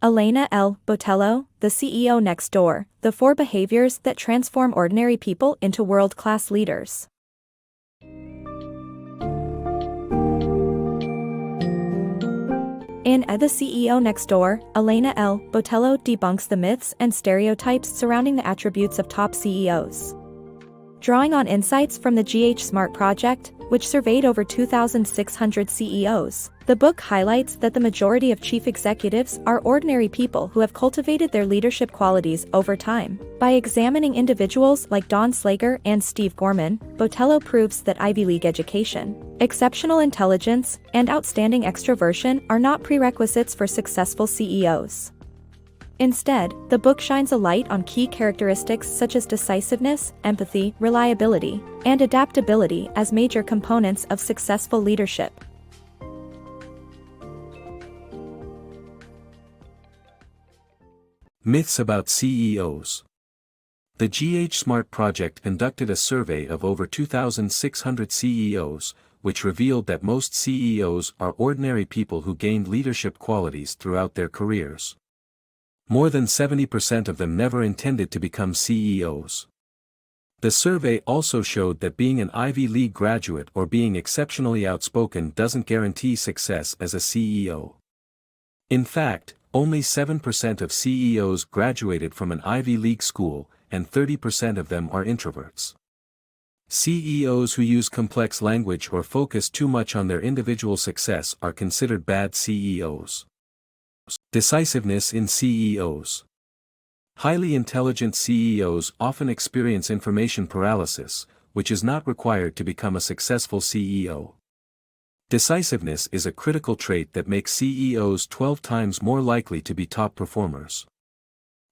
Elena L. Botelho, the CEO next door, the 4 behaviors that transform ordinary people into world-class leaders. In The CEO Next Door, Elena L. Botelho debunks the myths and stereotypes surrounding the attributes of top CEOs. Drawing on insights from the GH Smart project, which surveyed over 2,600 CEOs, the book highlights that the majority of chief executives are ordinary people who have cultivated their leadership qualities over time. By examining individuals like Don Slager and Steve Gorman, Botelho proves that Ivy League education, exceptional intelligence, and outstanding extroversion are not prerequisites for successful CEOs. Instead, the book shines a light on key characteristics such as decisiveness, empathy, reliability, and adaptability as major components of successful leadership. Myths about CEOs. The GH Smart project conducted a survey of over 2,600 CEOs, which revealed that most CEOs are ordinary people who gained leadership qualities throughout their careers. More than 70% of them never intended to become CEOs. The survey also showed that being an Ivy League graduate or being exceptionally outspoken doesn't guarantee success as a CEO. In fact, only 7% of CEOs graduated from an Ivy League school, and 30% of them are introverts. CEOs who use complex language or focus too much on their individual success are considered bad CEOs. Decisiveness in CEOs. Highly intelligent CEOs often experience information paralysis, which is not required to become a successful CEO. Decisiveness is a critical trait that makes CEOs 12 times more likely to be top performers.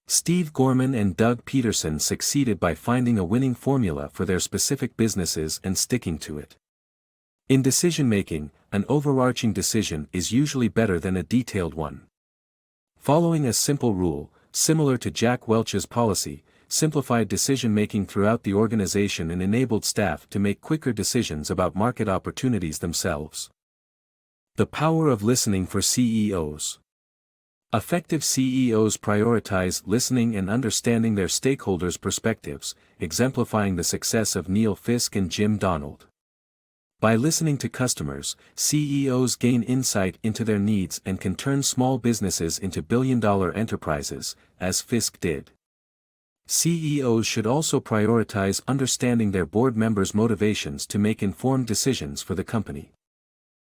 Steve Gorman and Doug Peterson succeeded by finding a winning formula for their specific businesses and sticking to it. In decision-making, an overarching decision is usually better than a detailed one. Following a simple rule, similar to Jack Welch's policy, simplified decision-making throughout the organization and enabled staff to make quicker decisions about market opportunities themselves. The power of listening for CEOs. Effective CEOs prioritize listening and understanding their stakeholders' perspectives, exemplifying the success of Neil Fiske and Jim Donald. By listening to customers, CEOs gain insight into their needs and can turn small businesses into billion-dollar enterprises, as Fiske did. CEOs should also prioritize understanding their board members' motivations to make informed decisions for the company.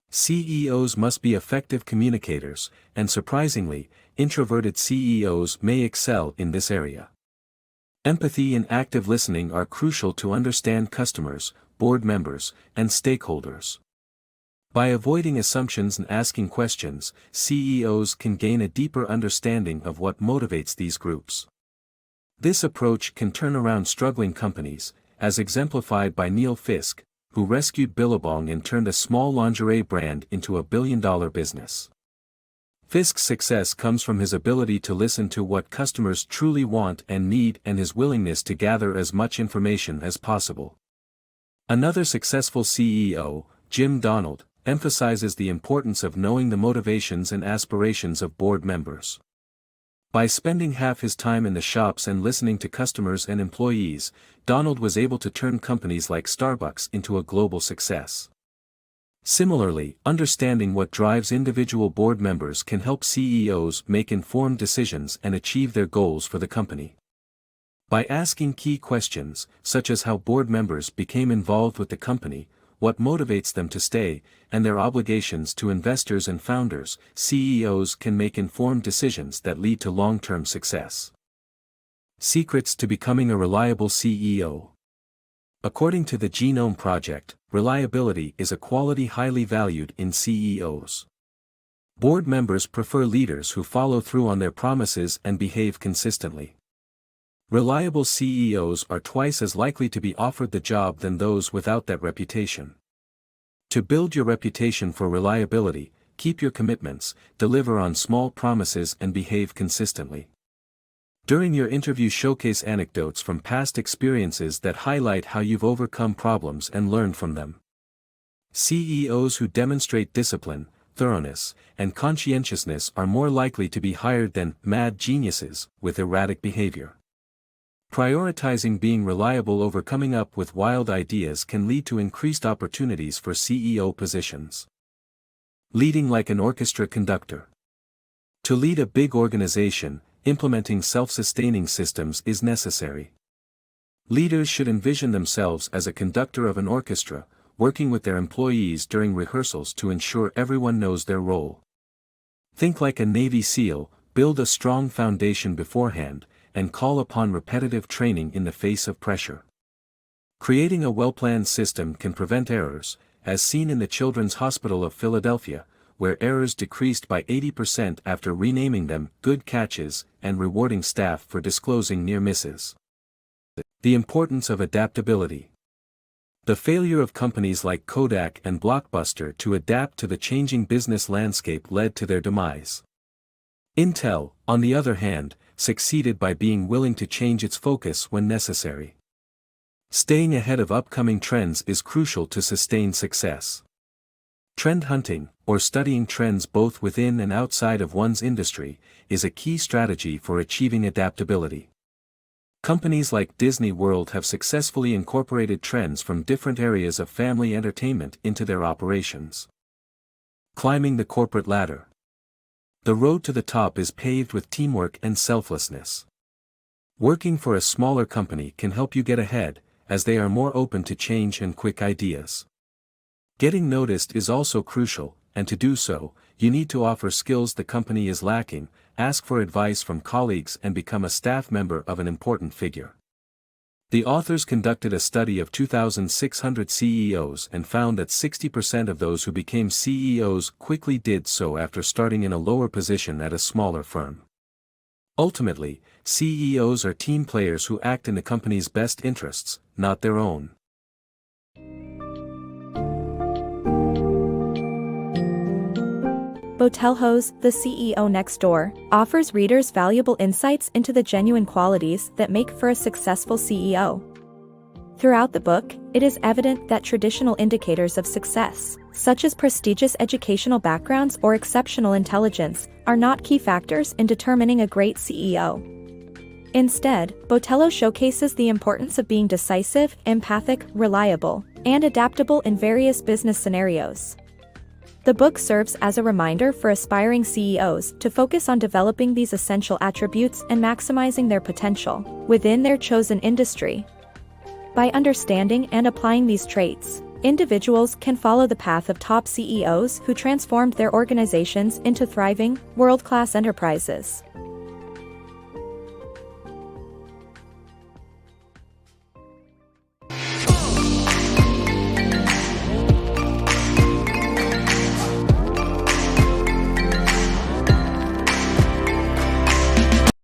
CEOs must be effective communicators, and surprisingly, introverted CEOs may excel in this area. Empathy and active listening are crucial to understand customers, board members, and stakeholders. By avoiding assumptions and asking questions, CEOs can gain a deeper understanding of what motivates these groups. This approach can turn around struggling companies, as exemplified by Neil Fiske, who rescued Billabong and turned a small lingerie brand into a billion-dollar business. Fiske's success comes from his ability to listen to what customers truly want and need and his willingness to gather as much information as possible. Another successful CEO, Jim Donald, emphasizes the importance of knowing the motivations and aspirations of board members. By spending half his time in the shops and listening to customers and employees, Donald was able to turn companies like Starbucks into a global success. Similarly, understanding what drives individual board members can help CEOs make informed decisions and achieve their goals for the company. By asking key questions, such as how board members became involved with the company, what motivates them to stay, and their obligations to investors and founders, CEOs can make informed decisions that lead to long-term success. Secrets to becoming a reliable CEO. According to the Genome Project, reliability is a quality highly valued in CEOs. Board members prefer leaders who follow through on their promises and behave consistently. Reliable CEOs are twice as likely to be offered the job than those without that reputation. To build your reputation for reliability, keep your commitments, deliver on small promises and behave consistently. During your interview, showcase anecdotes from past experiences that highlight how you've overcome problems and learned from them. CEOs who demonstrate discipline, thoroughness, and conscientiousness are more likely to be hired than mad geniuses with erratic behavior. Prioritizing being reliable over coming up with wild ideas can lead to increased opportunities for CEO positions. Leading like an orchestra conductor. To lead a big organization, implementing self-sustaining systems is necessary. Leaders should envision themselves as a conductor of an orchestra, working with their employees during rehearsals to ensure everyone knows their role. Think like a Navy SEAL, build a strong foundation beforehand, and call upon repetitive training in the face of pressure. Creating a well-planned system can prevent errors, as seen in the Children's Hospital of Philadelphia, where errors decreased by 80% after renaming them good catches and rewarding staff for disclosing near misses. The importance of adaptability. The failure of companies like Kodak and Blockbuster to adapt to the changing business landscape led to their demise. Intel, on the other hand, succeeded by being willing to change its focus when necessary. Staying ahead of upcoming trends is crucial to sustain success. Trend hunting, or studying trends both within and outside of one's industry, is a key strategy for achieving adaptability. Companies like Disney World have successfully incorporated trends from different areas of family entertainment into their operations. Climbing the corporate ladder. The road to the top is paved with teamwork and selflessness. Working for a smaller company can help you get ahead, as they are more open to change and quick ideas. Getting noticed is also crucial, and to do so, you need to offer skills the company is lacking, ask for advice from colleagues and become a staff member of an important figure. The authors conducted a study of 2,600 CEOs and found that 60% of those who became CEOs quickly did so after starting in a lower position at a smaller firm. Ultimately, CEOs are team players who act in the company's best interests, not their own. Botelho's The CEO Next Door offers readers valuable insights into the genuine qualities that make for a successful CEO. Throughout the book, it is evident that traditional indicators of success, such as prestigious educational backgrounds or exceptional intelligence, are not key factors in determining a great CEO. Instead, Botelho showcases the importance of being decisive, empathic, reliable, and adaptable in various business scenarios. The book serves as a reminder for aspiring CEOs to focus on developing these essential attributes and maximizing their potential within their chosen industry. By understanding and applying these traits, individuals can follow the path of top CEOs who transformed their organizations into thriving, world-class enterprises.